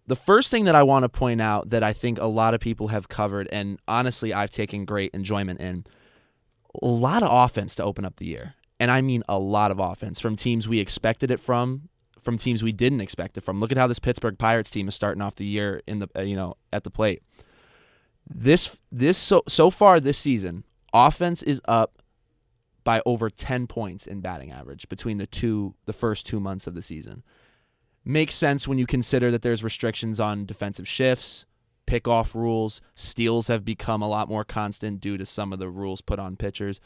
The first thing that I want to point out that I think a lot of people have covered, and honestly I've taken great enjoyment in, a lot of offense to open up the year. And I mean a lot of offense from teams we expected it from teams we didn't expect it from. Look at how this Pittsburgh Pirates team is starting off the year in the at the plate. So far this season, offense is up by over 10 points in batting average between the first 2 months of the season. Makes sense when you consider that there's restrictions on defensive shifts, pickoff rules, steals have become a lot more constant due to some of the rules put on pitchers.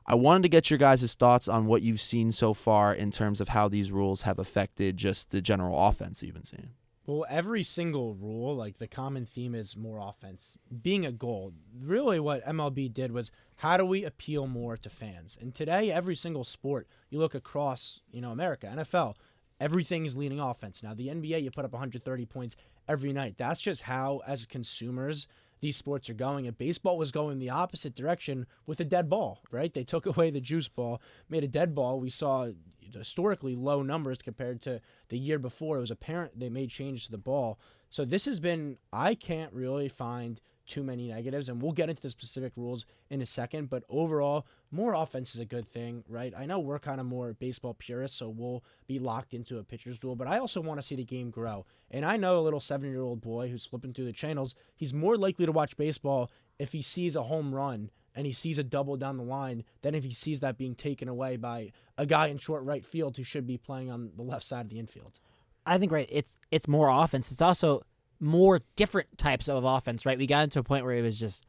I wanted to get your guys' thoughts on what you've seen so far in terms of how these rules have affected just the general offense you've been seeing. Well, every single rule, like the common theme is more offense being a goal. Really what MLB did was how do we appeal more to fans? And today, every single sport, you look across, America, NFL, everything is leaning offense. Now, the NBA, you put up 130 points every night. That's just how, as consumers, these sports are going. And baseball was going the opposite direction with a dead ball, right? They took away the juice ball, made a dead ball. We saw historically low numbers compared to the year before. It was apparent they made changes to the ball. So this has been, I can't really find too many negatives, and we'll get into the specific rules in a second, but overall, more offense is a good thing, right? I know we're kind of more baseball purists, so we'll be locked into a pitcher's duel, but I also want to see the game grow. And I know a little 7-year-old boy who's flipping through the channels, he's more likely to watch baseball if he sees a home run and he sees a double down the line than if he sees that being taken away by a guy in short right field who should be playing on the left side of the infield. I think, right, it's more offense. It's also more different types of offense, right? We got into a point where it was just,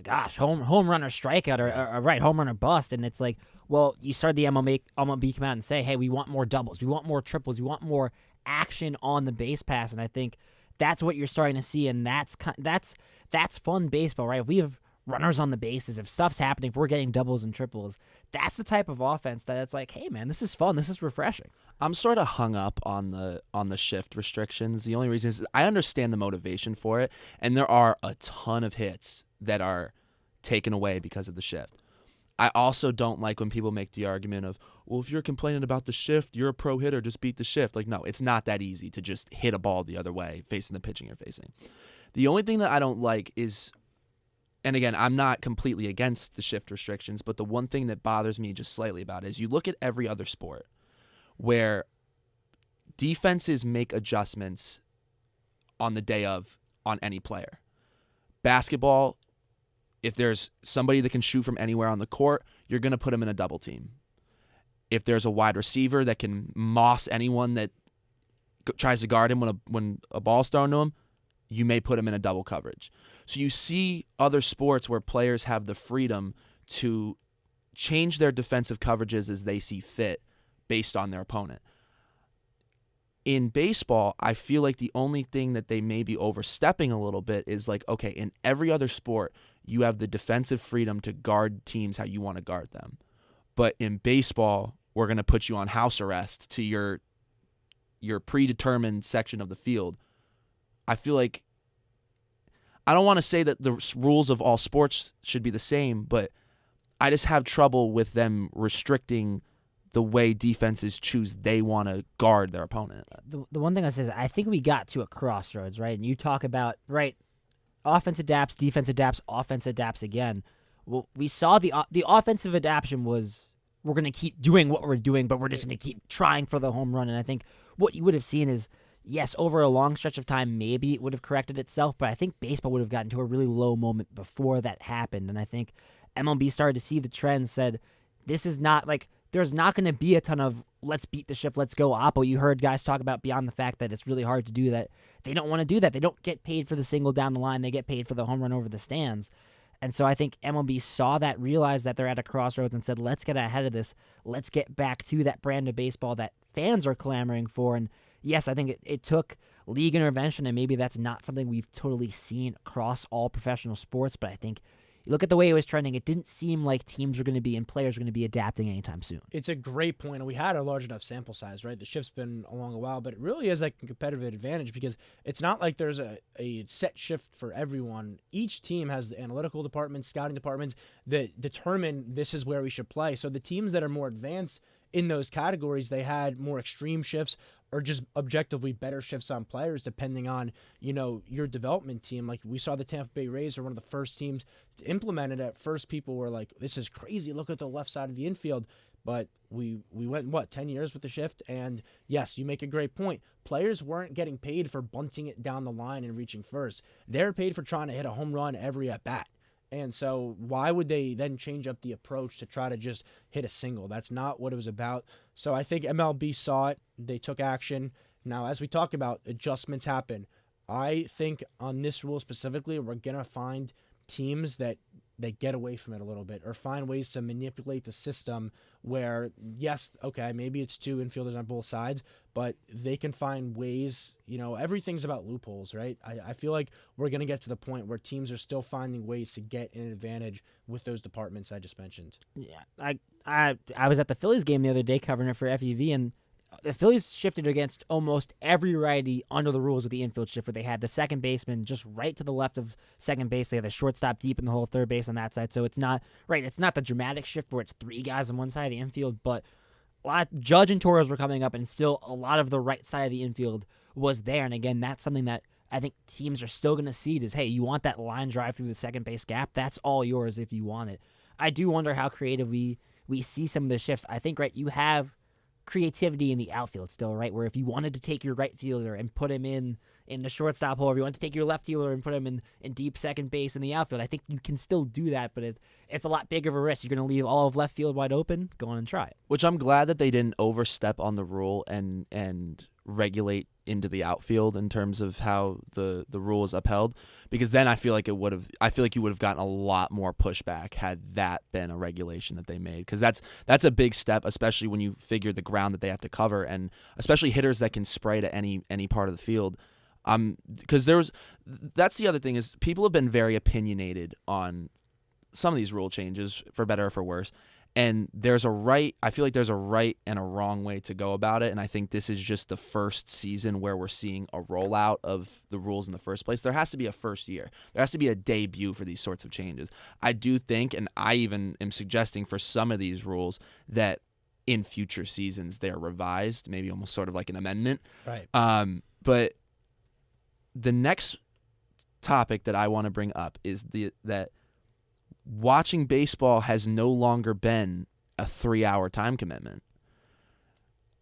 gosh, home run or strikeout or right, home run or bust. And it's like, well, you started the MLB come out and say, hey, we want more doubles. We want more triples. We want more action on the base pass. And I think that's what you're starting to see. And that's fun baseball, right? If we have runners on the bases, if stuff's happening, if we're getting doubles and triples, that's the type of offense that it's like, hey, man, this is fun. This is refreshing. I'm sort of hung up on the shift restrictions. The only reason is I understand the motivation for it, and there are a ton of hits that are taken away because of the shift. I also don't like when people make the argument of, well, if you're complaining about the shift, you're a pro hitter, just beat the shift. Like, no, it's not that easy to just hit a ball the other way facing the pitching you're facing. The only thing that I don't like is, and again, I'm not completely against the shift restrictions, but the one thing that bothers me just slightly about it is you look at every other sport where defenses make adjustments on the day of on any player. Basketball, if there's somebody that can shoot from anywhere on the court, you're going to put him in a double team. If there's a wide receiver that can moss anyone that tries to guard him when a ball's thrown to him, you may put him in a double coverage. So you see other sports where players have the freedom to change their defensive coverages as they see fit based on their opponent. In baseball, I feel like the only thing that they may be overstepping a little bit is like, okay, in every other sport, you have the defensive freedom to guard teams how you want to guard them. But in baseball, we're going to put you on house arrest to your predetermined section of the field. I feel like, I don't want to say that the rules of all sports should be the same, but I just have trouble with them restricting the way defenses choose they want to guard their opponent. The one thing I say is I think we got to a crossroads, right? And you talk about, right, offense adapts, defense adapts, offense adapts again. Well, we saw the offensive adaptation was we're going to keep doing what we're doing, but we're just going to keep trying for the home run. And I think what you would have seen is, yes, over a long stretch of time, maybe it would have corrected itself, but I think baseball would have gotten to a really low moment before that happened. And I think MLB started to see the trend, said, this is not like, there's not going to be a ton of let's beat the shift, let's go Oppo. You heard guys talk about beyond the fact that it's really hard to do that. They don't want to do that. They don't get paid for the single down the line. They get paid for the home run over the stands. And so I think MLB saw that, realized that they're at a crossroads and said, let's get ahead of this. Let's get back to that brand of baseball that fans are clamoring for. And yes, I think it took league intervention, and maybe that's not something we've totally seen across all professional sports, but I think you look at the way it was trending, it didn't seem like teams were going to be and players were going to be adapting anytime soon. It's a great point, and we had a large enough sample size, right? The shift's been along a while, but it really is like a competitive advantage because it's not like there's a set shift for everyone. Each team has the analytical departments, scouting departments that determine this is where we should play. So the teams that are more advanced in those categories, they had more extreme shifts or just objectively better shifts on players depending on, your development team. Like we saw the Tampa Bay Rays were one of the first teams to implement it. At first, people were like, this is crazy. Look at the left side of the infield. But we went, 10 years with the shift? And yes, you make a great point. Players weren't getting paid for bunting it down the line and reaching first. They're paid for trying to hit a home run every at-bat. And so why would they then change up the approach to try to just hit a single? That's not what it was about. So I think MLB saw it. They took action. Now, as we talk about, adjustments happen. I think on this rule specifically, we're going to find teams that they get away from it a little bit or find ways to manipulate the system where, yes, okay, maybe it's two infielders on both sides, but they can find ways, everything's about loopholes, right? I feel like we're going to get to the point where teams are still finding ways to get an advantage with those departments I just mentioned. Yeah, I was at the Phillies game the other day covering it for FUV, and the Phillies shifted against almost every righty under the rules of the infield shift, where they had the second baseman just right to the left of second base. They had the shortstop deep in the hole, third base on that side. So it's not the dramatic shift where it's three guys on one side of the infield, but Judge and Torres were coming up, and still a lot of the right side of the infield was there. And again, that's something that I think teams are still going to see is, hey, you want that line drive through the second base gap? That's all yours if you want it. I do wonder how creative we see some of the shifts. I think, you have creativity in the outfield still, right? Where if you wanted to take your right fielder and put him in the shortstop hole, or if you want to take your left fielder and put him in deep second base in the outfield, I think you can still do that, but it's a lot bigger of a risk. You're going to leave all of left field wide open. Go on and try it. Which I'm glad that they didn't overstep on the rule and regulate into the outfield in terms of how the rule is upheld, because then I feel like you would have gotten a lot more pushback had that been a regulation that they made, because that's a big step, especially when you figure the ground that they have to cover, and especially hitters that can spray to any part of the field. Because that's the other thing, is people have been very opinionated on some of these rule changes, for better or for worse. And I feel like there's a right and a wrong way to go about it. And I think this is just the first season where we're seeing a rollout of the rules in the first place. There has to be a first year. There has to be a debut for these sorts of changes. I do think, and I even am suggesting for some of these rules, that in future seasons they're revised, maybe almost sort of like an amendment. Right. But the next topic that I want to bring up is that watching baseball has no longer been a 3-hour time commitment.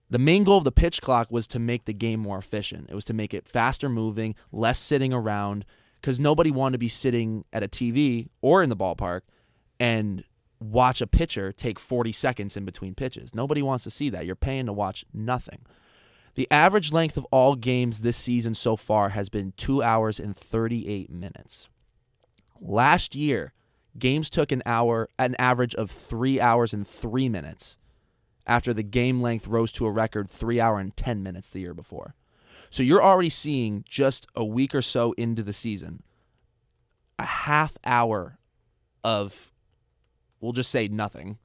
The main goal of the pitch clock was to make the game more efficient. It was to make it faster moving, less sitting around, because nobody wanted to be sitting at a TV or in the ballpark and watch a pitcher take 40 seconds in between pitches. Nobody wants to see that. You're paying to watch nothing. The average length of all games this season so far has been 2 hours and 38 minutes. Last year, games took an average of 3 hours and 3 minutes, after the game length rose to a record 3 hour and 10 minutes the year before. So you're already seeing, just a week or so into the season, a half hour of, we'll just say nothing,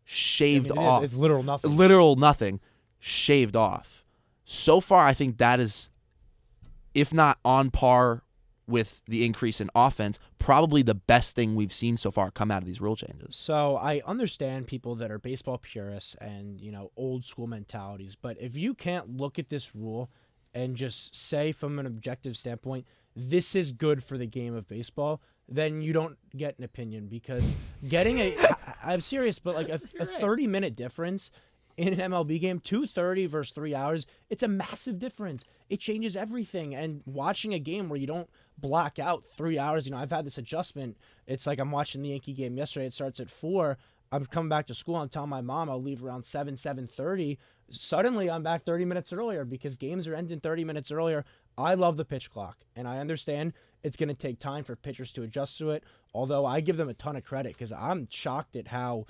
shaved off. It's literal nothing. Literal nothing, shaved off. So far, I think that is, if not on par with the increase in offense, probably the best thing we've seen so far come out of these rule changes. So I understand people that are baseball purists and, old school mentalities, but if you can't look at this rule and just say from an objective standpoint, this is good for the game of baseball, then you don't get an opinion, because I'm serious, but like a 30-minute difference in an MLB game, 2:30 versus 3 hours, it's a massive difference. It changes everything. And watching a game where you don't block out 3 hours, I've had this adjustment. It's like I'm watching the Yankee game yesterday. It starts at 4. I'm coming back to school. I'm telling my mom I'll leave around 7:30. Suddenly, I'm back 30 minutes earlier because games are ending 30 minutes earlier. I love the pitch clock, and I understand it's going to take time for pitchers to adjust to it, although I give them a ton of credit, because I'm shocked at how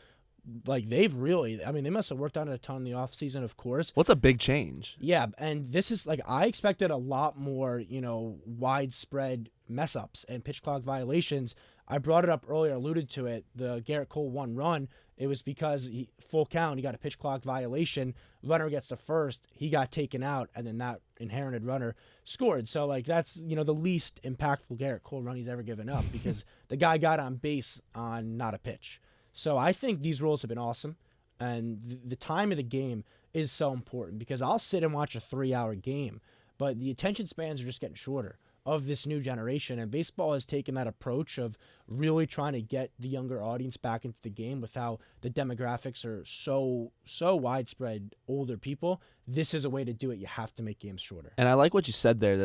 they must have worked on it a ton in the offseason, of course. What's a big change? Yeah, and this is I expected a lot more, widespread mess ups and pitch clock violations. I brought it up earlier, alluded to it. The Garrett Cole 1 run, it was because full count, he got a pitch clock violation. Runner gets to first, he got taken out, and then that inherited runner scored. So that's the least impactful Garrett Cole run he's ever given up, because the guy got on base on not a pitch. So I think these rules have been awesome. And the time of the game is so important because I'll sit and watch a 3-hour game, but the attention spans are just getting shorter of this new generation. And baseball has taken that approach of really trying to get the younger audience back into the game with how the demographics are so widespread, older people. This is a way to do it. You have to make games shorter. And I like what you said there.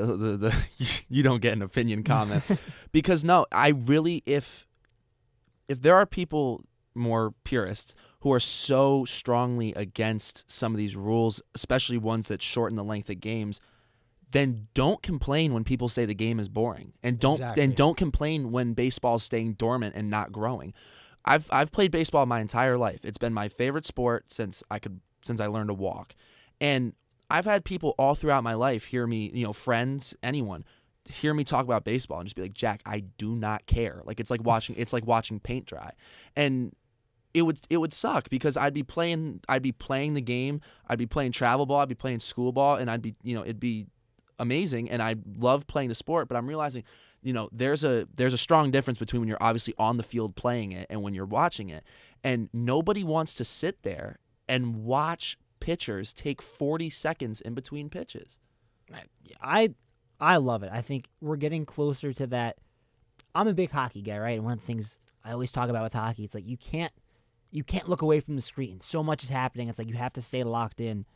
You don't get an opinion comment because no, I really if there are people more purists who are so strongly against some of these rules, especially ones that shorten the length of games, then don't complain when people say the game is boring, and don't complain when baseball is staying dormant and not growing. I've played baseball my entire life. It's been my favorite sport since I learned to walk, and I've had people all throughout my life hear me, friends, anyone, hear me talk about baseball and just be like, Jack, I do not care. Like it's like watching paint dry, and it would suck because I'd be playing the game, I'd be playing travel ball, I'd be playing school ball, and it'd be amazing, and I love playing the sport, but I'm realizing, there's a strong difference between when you're obviously on the field playing it and when you're watching it, and nobody wants to sit there and watch pitchers take 40 seconds in between pitches. I love it. I think we're getting closer to that. I'm a big hockey guy, right? And one of the things I always talk about with hockey, it's like you can't look away from the screen. So much is happening. It's like you have to stay locked in.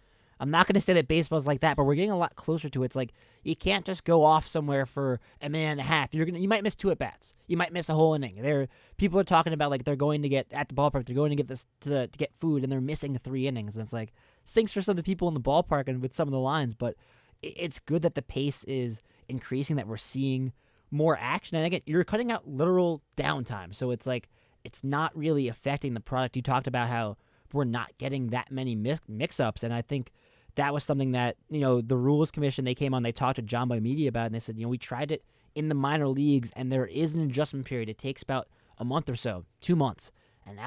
I'm not going to say that baseball's like that, but we're getting a lot closer to it. It's like you can't just go off somewhere for a minute and a half. You might miss 2 at-bats. You might miss a whole inning. People are talking about like they're going to get at the ballpark. They're going to get this to get food, and they're missing 3 innings. And it's like stinks for some of the people in the ballpark and with some of the lines, but it's good that the pace is increasing, that we're seeing more action. And again, you're cutting out literal downtime, so it's like it's not really affecting the product. You talked about how we're not getting that many mix-ups, and I think that was something that, the Rules Commission, they came on, they talked to John Boy Media about it, and they said, we tried it in the minor leagues, and there is an adjustment period. It takes about a month or so, 2 months, and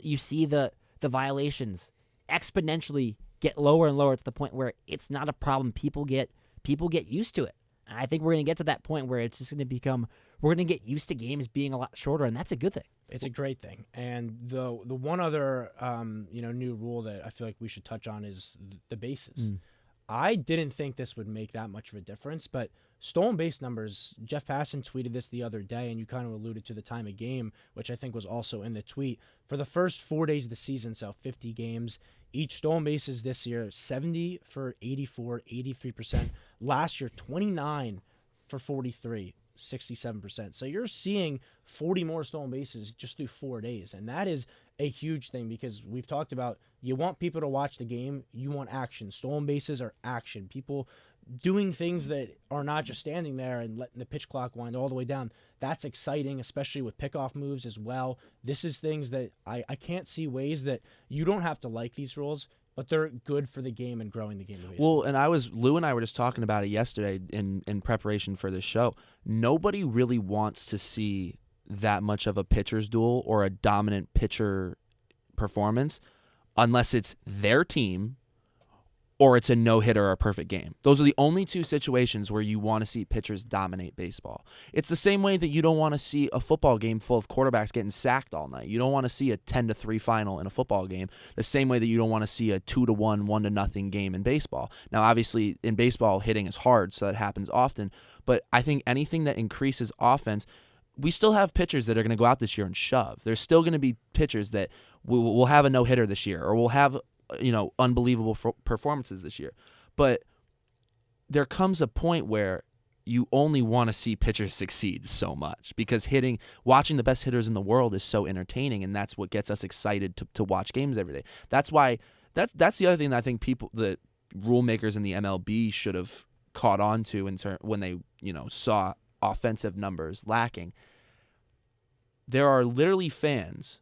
you see the violations exponentially get lower and lower to the point where it's not a problem. People get used to it. And I think we're going to get to that point where it's just going to become, we're going to get used to games being a lot shorter, and that's a good thing. It's a great thing. And the one other new rule that I feel like we should touch on is the bases. I didn't think this would make that much of a difference, but stolen base numbers, Jeff Passan tweeted this the other day, and you kind of alluded to the time of game, which I think was also in the tweet. For the first 4 days of the season, so 50 games, each stolen bases this year, 70 for 84, 83%. Last year, 29 for 43, 67%. So you're seeing 40 more stolen bases just through 4 days. And that is a huge thing because we've talked about you want people to watch the game. You want action. Stolen bases are action. People doing things that are not just standing there and letting the pitch clock wind all the way down. That's exciting, especially with pickoff moves as well. This is things that I can't see ways that you don't have to like these rules, but they're good for the game and growing the game of baseball. Well, and Lou and I were just talking about it yesterday in preparation for this show. Nobody really wants to see that much of a pitcher's duel or a dominant pitcher performance unless it's their team or it's a no-hitter or a perfect game. Those are the only 2 situations where you want to see pitchers dominate baseball. It's the same way that you don't want to see a football game full of quarterbacks getting sacked all night. You don't want to see a 10-3 final in a football game, the same way that you don't want to see a 2-1, 1-0 game in baseball. Now, obviously, in baseball, hitting is hard, so that happens often, but I think anything that increases offense, we still have pitchers that are going to go out this year and shove. There's still going to be pitchers that will have a no-hitter this year or will have unbelievable performances this year. But there comes a point where you only want to see pitchers succeed so much because watching the best hitters in the world is so entertaining, and that's what gets us excited to watch games every day. That's why that's the other thing that I think the rule makers in the MLB should have caught on to when they saw offensive numbers lacking. There are literally fans,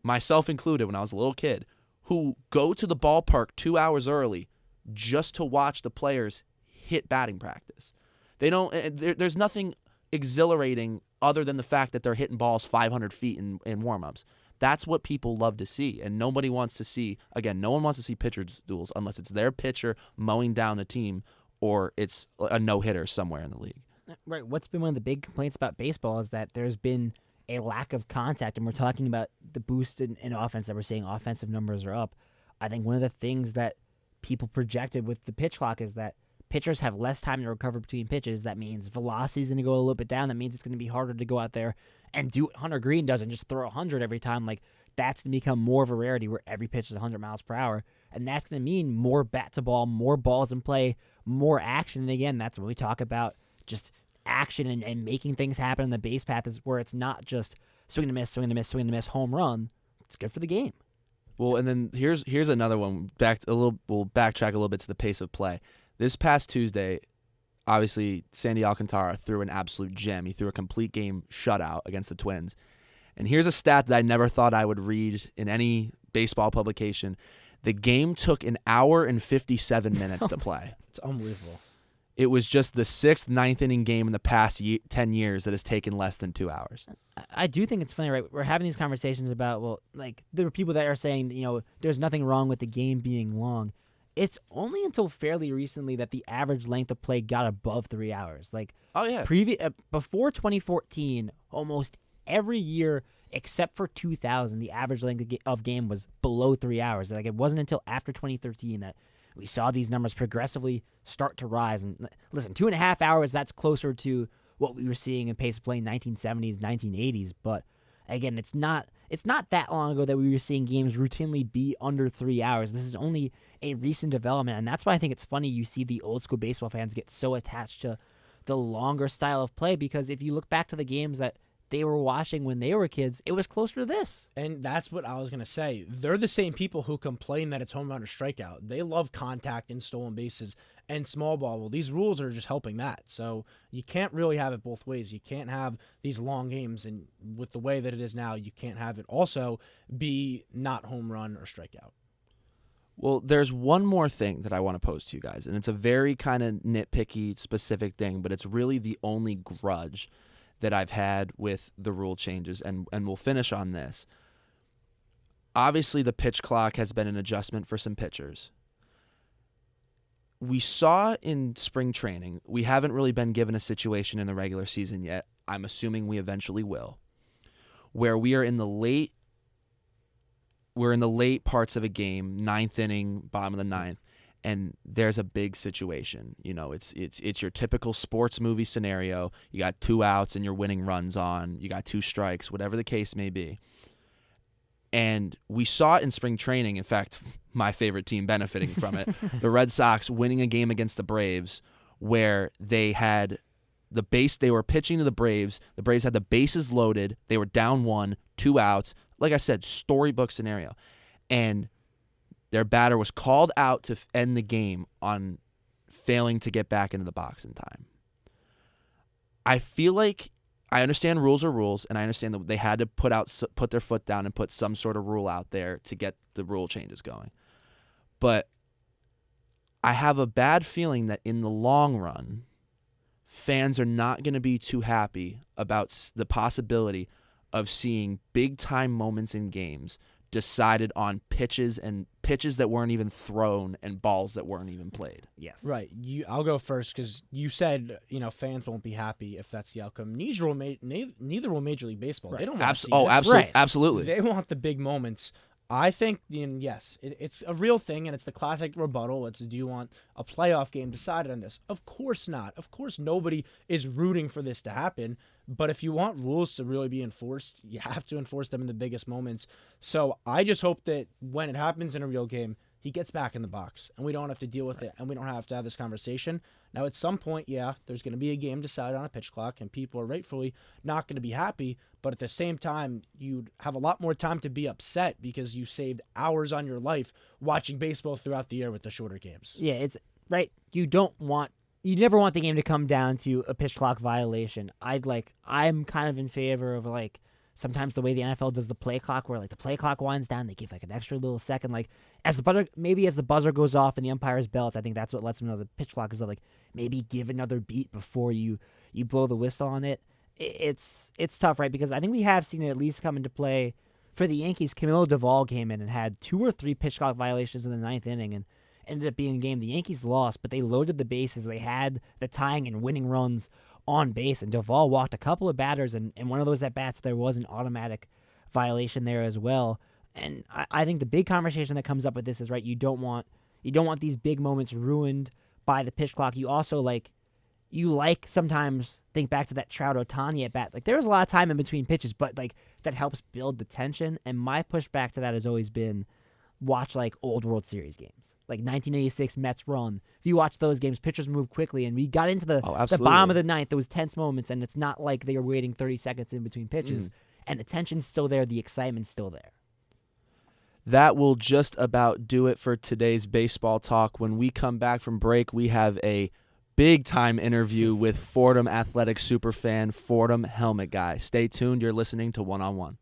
myself included when I was a little kid, who go to the ballpark 2 hours early just to watch the players hit batting practice. There's nothing exhilarating other than the fact that they're hitting balls 500 feet in warm-ups. That's what people love to see, and nobody wants to see, again, no one wants to see pitcher duels unless it's their pitcher mowing down the team or it's a no-hitter somewhere in the league. Right. What's been one of the big complaints about baseball is that there's been a lack of contact, and we're talking about the boost in offense that we're seeing, offensive numbers are up. I think one of the things that people projected with the pitch clock is that pitchers have less time to recover between pitches. That means velocity is going to go a little bit down. That means it's going to be harder to go out there and do what Hunter Green does and just throw 100 every time. Like, that's going to become more of a rarity where every pitch is 100 miles per hour. And that's going to mean more bat to ball, more balls in play, more action. And again, that's when we talk about just action and making things happen in the base path, is where it's not just swing and miss, swing and miss, swing and miss, home run. It's good for the game. Well, and then here's another one. We'll backtrack a little bit to the pace of play. This past Tuesday, obviously, Sandy Alcantara threw an absolute gem. He threw a complete game shutout against the Twins. And here's a stat that I never thought I would read in any baseball publication. The game took 1 hour and 57 minutes to play. It's unbelievable. It was just the 6th, 9th inning game in the past 10 years that has taken less than 2 hours. I do think it's funny, right? We're having these conversations about, well, like, there are people that are saying, there's nothing wrong with the game being long. It's only until fairly recently that the average length of play got above 3 hours. Like, oh yeah, before 2014, almost every year except for 2000, the average length of game was below 3 hours. Like, it wasn't until after 2013 that we saw these numbers progressively start to rise. And listen, 2.5 hours, that's closer to what we were seeing in pace of play in 1970s, 1980s. But again, it's not that long ago that we were seeing games routinely be under 3 hours. This is only a recent development, and that's why I think it's funny you see the old school baseball fans get so attached to the longer style of play, because if you look back to the games that they were watching when they were kids, it was closer to this. And that's what I was going to say. They're the same people who complain that it's home run or strikeout. They love contact and stolen bases and small ball. Well, these rules are just helping that. So you can't really have it both ways. You can't have these long games, and with the way that it is now, you can't have it also be not home run or strikeout. Well, there's one more thing that I want to pose to you guys, and it's a very kind of nitpicky, specific thing, but it's really the only grudge that I've had with the rule changes, and we'll finish on this. Obviously, the pitch clock has been an adjustment for some pitchers. We saw in spring training, we haven't really been given a situation in the regular season yet. I'm assuming we eventually will, where we're in the late parts of a game, 9th inning, bottom of the 9th, and there's a big situation. It's your typical sports movie scenario. You got 2 outs and you're winning runs on. You got 2 strikes, whatever the case may be. And we saw it in spring training. In fact, my favorite team benefiting from it, the Red Sox winning a game against the Braves, where they had they were pitching to the Braves. The Braves had the bases loaded. They were down 1, 2 outs. Like I said, storybook scenario. And their batter was called out to end the game on failing to get back into the box in time. I feel like I understand rules are rules, and I understand that they had to put their foot down and put some sort of rule out there to get the rule changes going. But I have a bad feeling that in the long run, fans are not going to be too happy about the possibility of seeing big-time moments in games decided on pitches that weren't even thrown and balls that weren't even played. Yes. Right. I'll go first because you said fans won't be happy if that's the outcome. Neither will Major League Baseball. Right. They don't want to see this. Right. Absolutely. They want the big moments. I think, yes, it's a real thing, and it's the classic rebuttal. It's, do you want a playoff game decided on this? Of course not. Of course nobody is rooting for this to happen. But if you want rules to really be enforced, you have to enforce them in the biggest moments. So I just hope that when it happens in a real game, he gets back in the box, and we don't have to deal with it, and we don't have to have this conversation. Now, at some point, yeah, there's going to be a game decided on a pitch clock, and people are rightfully not going to be happy. But at the same time, you'd have a lot more time to be upset because you saved hours on your life watching baseball throughout the year with the shorter games. Yeah, it's right. You never want the game to come down to a pitch clock violation. I'm kind of in favor of sometimes the way the NFL does the play clock, where the play clock winds down, they give an extra little second, as the buzzer goes off and the umpire's belt. I think that's what lets them know the pitch clock is maybe give another beat before you blow the whistle on it. It's tough, right? Because I think we have seen it at least come into play for the Yankees. Camilo Duvall came in and had 2 or 3 pitch clock violations in the 9th inning and ended up being a game the Yankees lost, but they loaded the bases. They had the tying and winning runs on base, and Duvall walked a couple of batters, and one of those at bats there was an automatic violation there as well. And I think the big conversation that comes up with this is, right, you don't want these big moments ruined by the pitch clock. You also sometimes think back to that Trout Ohtani at bat. Like, there was a lot of time in between pitches, but like that helps build the tension. And my pushback to that has always been, watch like old World Series games, like 1986 Mets run. If you watch those games, pitchers move quickly, and we got into the bottom of the ninth. There was tense moments, and it's not like they were waiting 30 seconds in between pitches, and the tension's still there, the excitement's still there. That will just about do it for today's baseball talk. When we come back from break, we have a big-time interview with Fordham Athletic superfan, Fordham Helmet Guy. Stay tuned. You're listening to One on One.